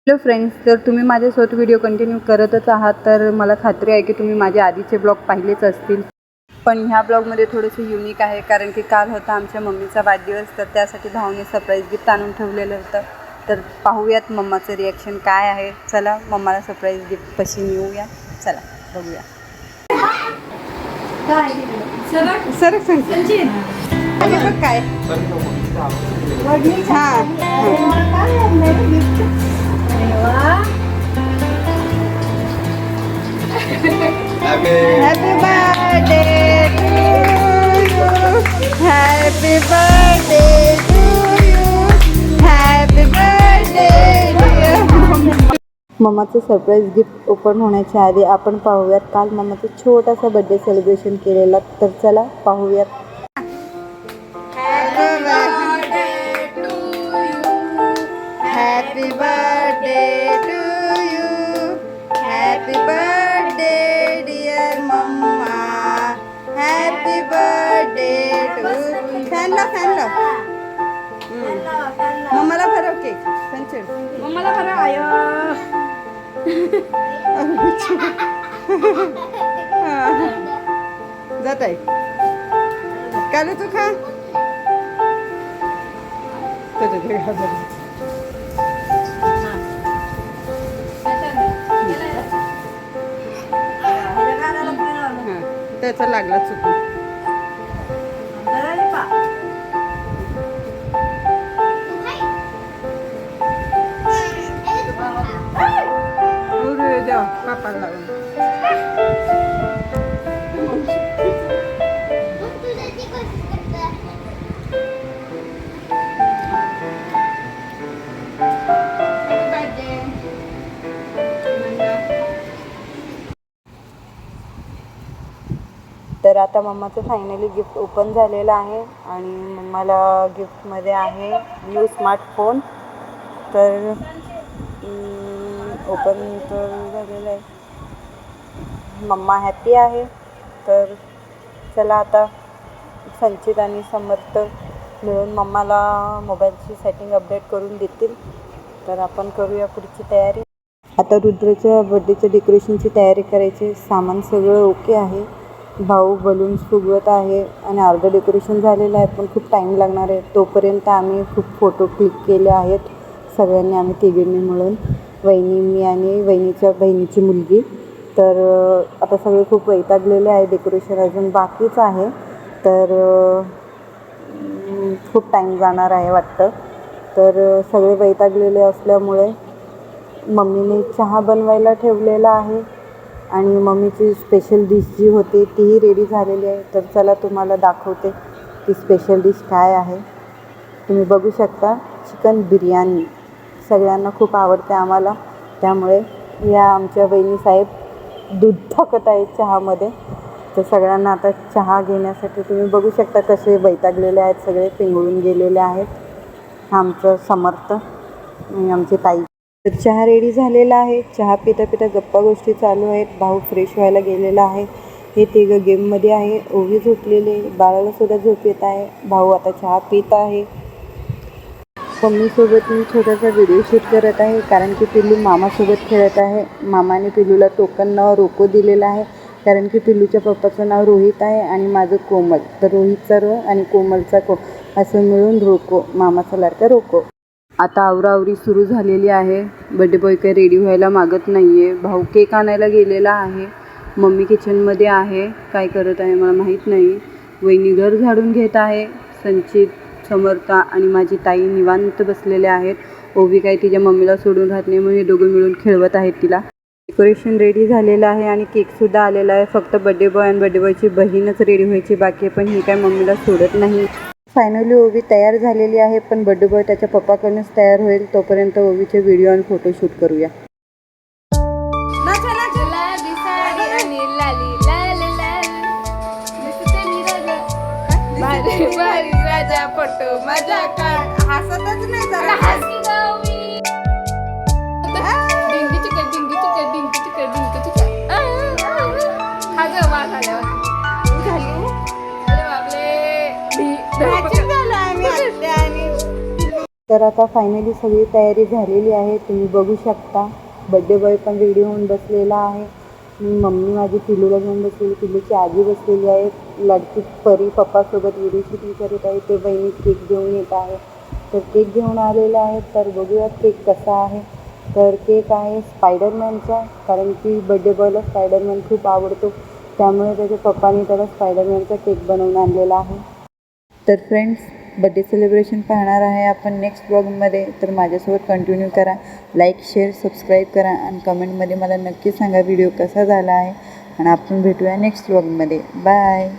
Hello friends, जर तुम्ही माझ्यासोबत व्हिडिओ कंटिन्यू करतच आहात तर मला खात्री आहे की तुम्ही माझे आधीचे ब्लॉग पाहिलेच असतील. पण ह्या ब्लॉगमध्ये थोडंसं युनिक आहे, कारण की काल होता आमच्या मम्मीचा वाढदिवस, तर त्यासाठी भाऊने सरप्राईज गिफ्ट आणून ठेवलेलं होतं. तर पाहूयात मम्माचं रिॲक्शन काय आहे. चला मम्माला सरप्राईज गिफ्ट कशी नेऊया, चला बघूया. सर बघ काय Happy birthday to you. Happy birthday to you. Happy birthday dear. मम्माचं सरप्राईज गिफ्ट ओपन होण्याच्या आधी आपण पाहूयात काल मम्माचा छोटासा बर्थडे सेलिब्रेशन केलेला. तर चला पाहूयात. Happy birthday to you. Happy birthday dear mama. Happy birthday to you. Fan लाव. मम्माला भरव केक. संचड मम्माला भरव. आयो जात आहे काल तू खा. त्याचा लागला चुकून. देवा पापाला लागून. तर आता मम्माचं फायनली गिफ्ट ओपन झालेलं आहे आणि मम्माला गिफ्टमध्ये आहे न्यू स्मार्टफोन. तर ओपन तर झालेलं आहे. मम्मा हॅपी आहे. तर चला आता संचित आणि समर्थ मिळून मम्माला मोबाईलची सेटिंग अपडेट करून देतील. तर आपण करूया पुढची तयारी. आता रुद्रच्या बर्थडेच्या डेकोरेशनची तयारी करायची. सामान सगळं ओके आहे. भाऊ बलून्स फुगवत आहे आणि अर्धं डेकोरेशन झालेलं आहे, पण खूप टाईम लागणार आहे. तोपर्यंत आम्ही खूप फोटो क्लिक केले आहेत सगळ्यांनी, आम्ही तिघींनी मिळून, वहिनी, मी आणि वहिनीच्या बहिणीची मुलगी. तर आता सगळे खूप वैतागलेले आहे. डेकोरेशन अजून बाकीच आहे. तर खूप टाईम जाणार आहे वाटतं. तर सगळे वैतागलेले असल्यामुळे मम्मीने चहा बनवायला ठेवलेला आहे आणि मम्मीची स्पेशल डिश जी होती तीही रेडी झालेली आहे. तर चला तुम्हाला दाखवते ती स्पेशल डिश काय आहे. तुम्ही बघू शकता, चिकन बिर्याणी सगळ्यांना खूप आवडते आम्हाला. त्यामुळे या आमच्या वहिनीसाहेब दूध टाकत आहेत चहामध्ये. तर सगळ्यांना आता चहा घेण्यासाठी तुम्ही बघू शकता कसे वैतागलेले आहेत, सगळे पिंगळून गेलेले आहेत. आमचं समर्थ आणि आमची ताई. तर चहा रेडी झालेला आहे. चहा पिता पिता गप्पा गोष्टी चालू आहेत. भाऊ फ्रेश व्हायला गेलेला आहे. हे तिघं गेममध्ये आहे. ओवी झोपलेले, बाळाला सुद्धा झोप येत आहे. भाऊ आता चहा पित आहे. मम्मीसोबत मी छोटासा व्हिडिओ शूट करत आहे, कारण की पिल्लू मामासोबत खेळत आहे. मामाने पिल्लूला टोकन नाव रोको दिलेलं आहे, कारण की पिल्लूच्या पप्पाचं नाव रोहित आहे आणि माझं कोमल. तर रोहितचा रो आणि कोमलचा को असं मिळून रोको, मामाचा लाडका रोको. आता आवराआवरी सुरू झालेली आहे. बड्डे बॉय काही रेडी व्हायला मागत नाही आहे. भाऊ केक आणायला गेलेला आहे. मम्मी किचनमध्ये आहे, काय करत आहे मला माहीत नाही. वहिनी घर झाडून घेत आहे. संचित, समर्थ आणि माझी ताई निवांत बसलेले आहेत. ओवी काय तिच्या मम्मीला सोडून राहत नाही, म्हणून हे दोघं मिळून खेळवत आहेत तिला. डेकोरेशन रेडी झालेलं आहे आणि केकसुद्धा आलेला आहे. फक्त बड्डे बॉय आणि बड्डे बॉयची बहीणच रेडी व्हायची बाकी आहे, पण ही काय मम्मीला सोडत नाही. फायनली ओवी तयार झालेली आहे, पण बड्डे बॉय त्याच्या पप्पाकडूनच तयार होईल. तोपर्यंत ओवीचे व्हिडिओ आणि फोटोशूट करूया. हसतच नाही जरा. तर आता फायनली सगळी तयारी झालेली आहे, तुम्ही बघू शकता. बड्डे बॉय पण रेडी होऊन बसलेला आहे. मम्मी माझी पिलूला घेऊन बसलेली, पिलूची आजी बसलेली आहे. लडकी परी पप्पासोबत व्हिडिओ शूटिंग करत आहे. ते बहिणी केक घेऊन येत आहे. तर केक घेऊन आलेला आहे. तर बघूया केक कसा आहे. तर केक आहे स्पायडरमॅनचा, कारण की बड्डे बॉयला स्पायडरमॅन खूप आवडतो, त्यामुळे त्याच्या पप्पाने त्याला स्पायडरमॅनचा केक बनवून आणलेला आहे. तर फ्रेंड्स, बड्डे सेलिब्रेशन पाहणार आहे आपण नेक्स्ट ब्लॉगमध्ये. तर माझ्यासोबत कंटिन्यू करा. लाईक, शेअर, सबस्क्राईब करा आणि कमेंटमध्ये मला नक्की सांगा व्हिडिओ कसा झाला आहे. आणि आपण भेटूया नेक्स्ट ब्लॉगमध्ये. बाय.